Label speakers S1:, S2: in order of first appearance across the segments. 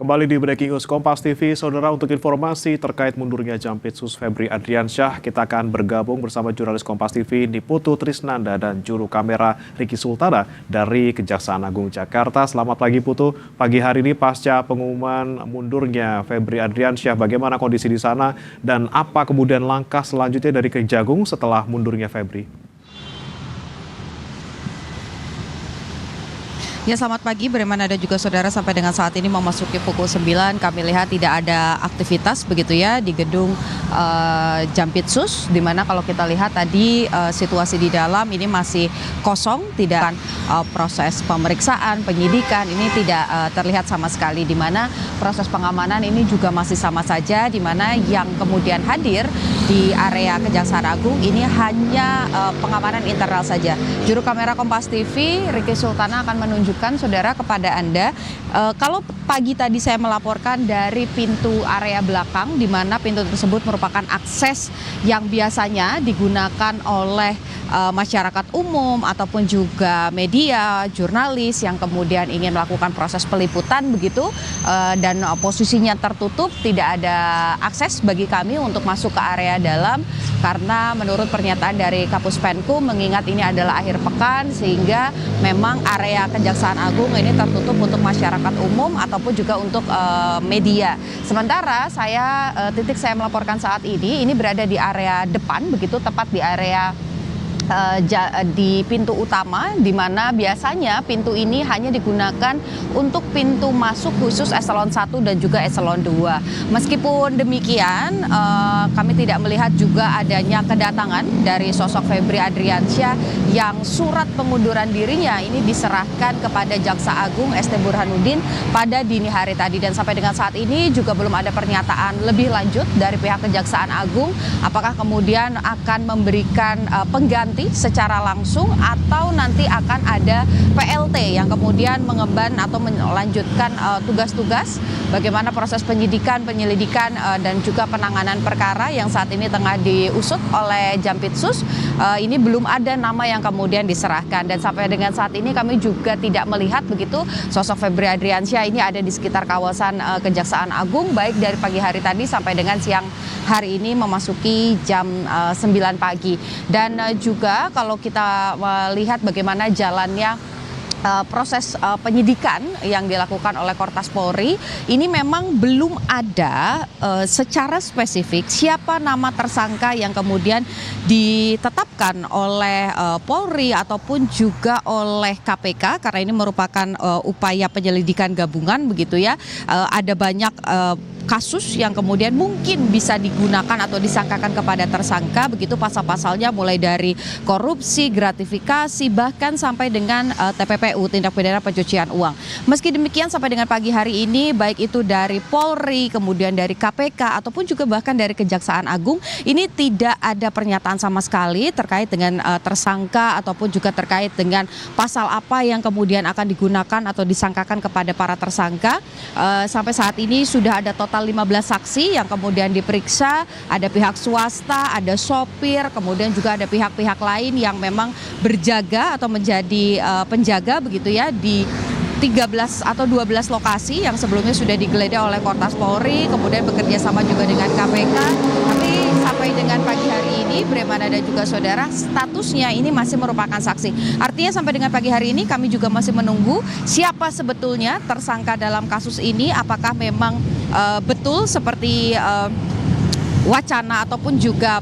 S1: Kembali di Breaking News Kompas TV, saudara, untuk informasi terkait mundurnya Jampitsus Febri Adriansyah, kita akan bergabung bersama jurnalis Kompas TV Niputu Trisnanda dan juru kamera Riki Sultana dari Kejaksaan Agung Jakarta. Selamat pagi Putu, pagi hari ini pasca pengumuman mundurnya Febri Adriansyah, bagaimana kondisi di sana dan apa kemudian langkah selanjutnya dari Kejagung setelah mundurnya Febri?
S2: Ya, selamat pagi, bagaimana ada juga saudara, sampai dengan saat ini memasuki pukul 9 kami lihat tidak ada aktivitas begitu ya di gedung Jampitsus, di mana kalau kita lihat tadi situasi di dalam ini masih kosong, tidak proses pemeriksaan, penyidikan ini tidak terlihat sama sekali, di mana proses pengamanan ini juga masih sama saja, di mana yang kemudian hadir di area Kejaksaan Agung ini hanya pengamanan internal saja. Juru kamera Kompas TV Riki Sultana akan menunjukkan saudara kepada Anda, kalau pagi tadi saya melaporkan dari pintu area belakang, di mana pintu tersebut merupakan akses yang biasanya digunakan oleh masyarakat umum ataupun juga media, jurnalis yang kemudian ingin melakukan proses peliputan begitu, dan posisinya tertutup, tidak ada akses bagi kami untuk masuk ke area dalam, karena menurut pernyataan dari Kapus Penkum, mengingat ini adalah akhir pekan sehingga memang area Kejaksaan Agung ini tertutup untuk masyarakat umum ataupun juga untuk media. Sementara titik saya melaporkan saat ini berada di area depan begitu, tepat di area di pintu utama, di mana biasanya pintu ini hanya digunakan untuk pintu masuk khusus eselon 1 dan juga eselon 2. Meskipun demikian, kami tidak melihat juga adanya kedatangan dari sosok Febri Adriansyah yang surat pengunduran dirinya ini diserahkan kepada Jaksa Agung ST Burhanuddin pada dini hari tadi, dan sampai dengan saat ini juga belum ada pernyataan lebih lanjut dari pihak Kejaksaan Agung apakah kemudian akan memberikan pengganti secara langsung atau nanti akan ada PLT yang kemudian mengemban atau melanjutkan tugas-tugas bagaimana proses penyidikan, penyelidikan dan juga penanganan perkara yang saat ini tengah diusut oleh Jampitsus. Ini belum ada nama yang kemudian diserahkan, dan sampai dengan saat ini kami juga tidak melihat begitu sosok Febri Adriansyah ini ada di sekitar kawasan Kejaksaan Agung, baik dari pagi hari tadi sampai dengan siang hari ini memasuki jam 9 pagi. Dan juga kalau kita melihat bagaimana jalannya proses penyidikan yang dilakukan oleh Kortas Polri, ini memang belum ada secara spesifik siapa nama tersangka yang kemudian ditetapkan oleh Polri ataupun juga oleh KPK, karena ini merupakan upaya penyelidikan gabungan begitu ya. Ada banyak kasus yang kemudian mungkin bisa digunakan atau disangkakan kepada tersangka begitu, pasal-pasalnya mulai dari korupsi, gratifikasi, bahkan sampai dengan TPPU, tindak pidana pencucian uang. Meski demikian sampai dengan pagi hari ini baik itu dari Polri, kemudian dari KPK ataupun juga bahkan dari Kejaksaan Agung, ini tidak ada pernyataan sama sekali terkait dengan tersangka ataupun juga terkait dengan pasal apa yang kemudian akan digunakan atau disangkakan kepada para tersangka. Sampai saat ini sudah ada total 15 saksi yang kemudian diperiksa, ada pihak swasta, ada sopir, kemudian juga ada pihak-pihak lain yang memang berjaga atau menjadi penjaga begitu ya di 13 atau 12 lokasi yang sebelumnya sudah digeledah oleh Kortas Polri, kemudian bekerja sama juga dengan KPK. Tapi sampai dengan pagi hari ini, Bremana dan juga saudara, statusnya ini masih merupakan saksi. Artinya sampai dengan pagi hari ini kami juga masih menunggu siapa sebetulnya tersangka dalam kasus ini, apakah memang betul seperti wacana ataupun juga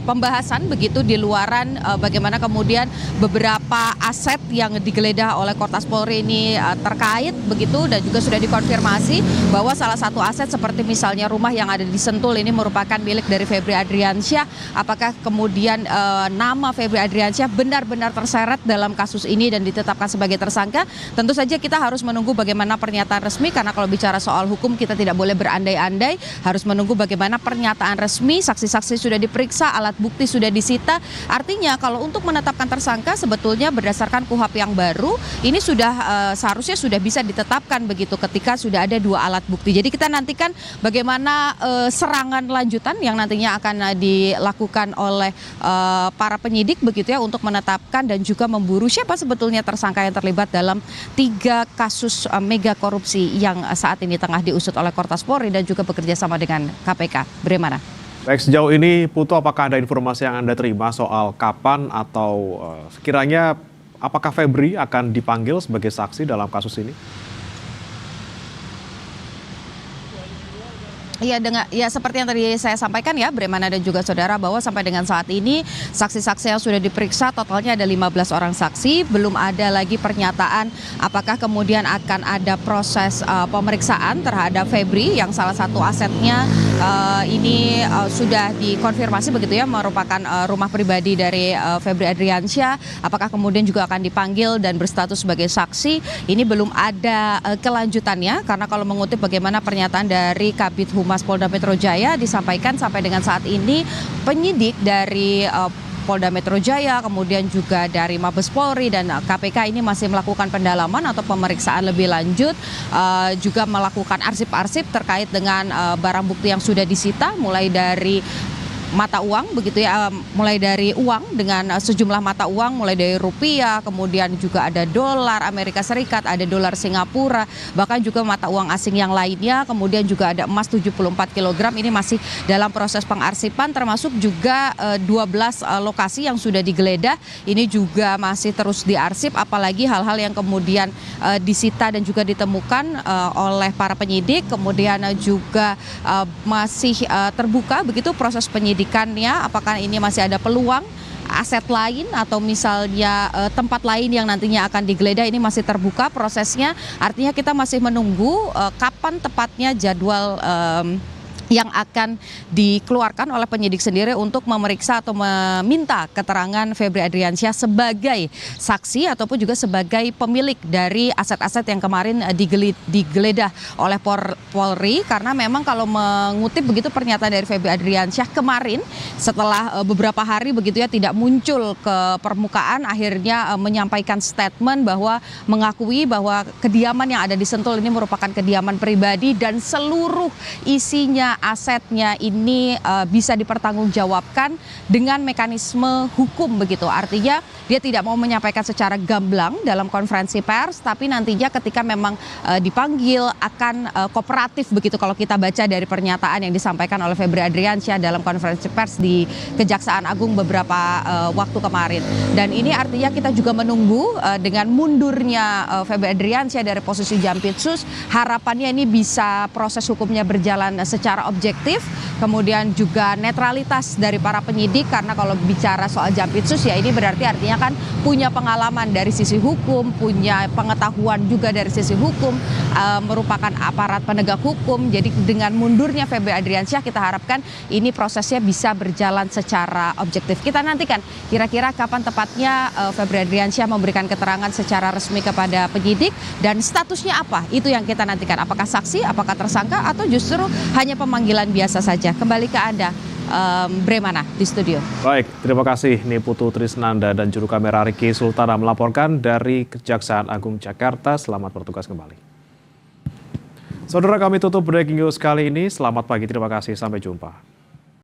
S2: pembahasan begitu di luaran bagaimana kemudian beberapa aset yang digeledah oleh Kortas Polri ini terkait begitu, dan juga sudah dikonfirmasi bahwa salah satu aset seperti misalnya rumah yang ada di Sentul ini merupakan milik dari Febri Adriansyah. Apakah kemudian nama Febri Adriansyah benar-benar terseret dalam kasus ini dan ditetapkan sebagai tersangka? Tentu saja kita harus menunggu bagaimana pernyataan resmi, karena kalau bicara soal hukum kita tidak boleh berandai-andai, harus menunggu bagaimana pernyataan resmi, saksi-saksi sudah diperiksa, alat bukti sudah disita. Artinya kalau untuk menetapkan tersangka sebetulnya berdasarkan KUHP yang baru, ini sudah seharusnya sudah bisa ditetapkan begitu ketika sudah ada 2 alat bukti. Jadi kita nantikan bagaimana serangan lanjutan yang nantinya akan dilakukan oleh para penyidik begitu ya untuk menetapkan dan juga memburu siapa sebetulnya tersangka yang terlibat dalam 3 kasus mega korupsi yang saat ini tengah diusut oleh Kortas Polri dan juga bekerja sama dengan KPK. Bagaimana?
S1: Baik, sejauh ini Putu, apakah ada informasi yang Anda terima soal kapan atau sekiranya apakah Febri akan dipanggil sebagai saksi dalam kasus ini?
S2: Ya, seperti yang tadi saya sampaikan ya, Bremana dan juga saudara, bahwa sampai dengan saat ini saksi-saksi yang sudah diperiksa totalnya ada 15 orang saksi, belum ada lagi pernyataan apakah kemudian akan ada proses pemeriksaan terhadap Febri yang salah satu asetnya ini sudah dikonfirmasi begitu ya, merupakan rumah pribadi dari Febri Adriansyah. Apakah kemudian juga akan dipanggil dan berstatus sebagai saksi? Ini belum ada kelanjutannya, karena kalau mengutip bagaimana pernyataan dari Kabid Humas Polda Metro Jaya disampaikan sampai dengan saat ini penyidik dari Polda Metro Jaya, kemudian juga dari Mabes Polri dan KPK ini masih melakukan pendalaman atau pemeriksaan lebih lanjut, juga melakukan arsip-arsip terkait dengan barang bukti yang sudah disita, mulai dari mata uang begitu ya, mulai dari uang dengan sejumlah mata uang, mulai dari rupiah, kemudian juga ada dolar Amerika Serikat, ada dolar Singapura, bahkan juga mata uang asing yang lainnya, kemudian juga ada emas 74 kg, ini masih dalam proses pengarsipan, termasuk juga 12 lokasi yang sudah digeledah, ini juga masih terus diarsip, apalagi hal-hal yang kemudian disita dan juga ditemukan oleh para penyidik, kemudian juga masih terbuka begitu proses penyidikannya, apakah ini masih ada peluang aset lain atau misalnya tempat lain yang nantinya akan digeledah, ini masih terbuka prosesnya. Artinya kita masih menunggu kapan tepatnya jadwal yang akan dikeluarkan oleh penyidik sendiri untuk memeriksa atau meminta keterangan Febri Adriansyah sebagai saksi ataupun juga sebagai pemilik dari aset-aset yang kemarin digeledah oleh Polri. Karena memang kalau mengutip begitu pernyataan dari Febri Adriansyah kemarin setelah beberapa hari begitu ya tidak muncul ke permukaan, akhirnya menyampaikan statement bahwa mengakui bahwa kediaman yang ada di Sentul ini merupakan kediaman pribadi dan seluruh isinya asetnya ini bisa dipertanggungjawabkan dengan mekanisme hukum begitu. Artinya dia tidak mau menyampaikan secara gamblang dalam konferensi pers, tapi nantinya ketika memang dipanggil akan kooperatif begitu kalau kita baca dari pernyataan yang disampaikan oleh Febri Adriansyah dalam konferensi pers di Kejaksaan Agung beberapa waktu kemarin. Dan ini artinya kita juga menunggu dengan mundurnya Febri Adriansyah dari posisi Jampitsus, harapannya ini bisa proses hukumnya berjalan secara objektif, kemudian juga netralitas dari para penyidik, karena kalau bicara soal Jampitsus ya ini berarti artinya kan punya pengalaman dari sisi hukum, punya pengetahuan juga dari sisi hukum, merupakan aparat penegak hukum. Jadi dengan mundurnya Febri Adriansyah kita harapkan ini prosesnya bisa berjalan secara objektif. Kita nantikan kira-kira kapan tepatnya Febri Adriansyah memberikan keterangan secara resmi kepada penyidik dan statusnya apa, itu yang kita nantikan. Apakah saksi, apakah tersangka, atau justru hanya pemanggilan biasa saja. Kembali ke Anda, Bremana di studio.
S1: Baik, terima kasih Niputu Trisnanda dan juru kamera Riki Sultana melaporkan dari Kejaksaan Agung Jakarta. Selamat bertugas kembali. Saudara, kami tutup breaking news kali ini. Selamat pagi, terima kasih, sampai jumpa.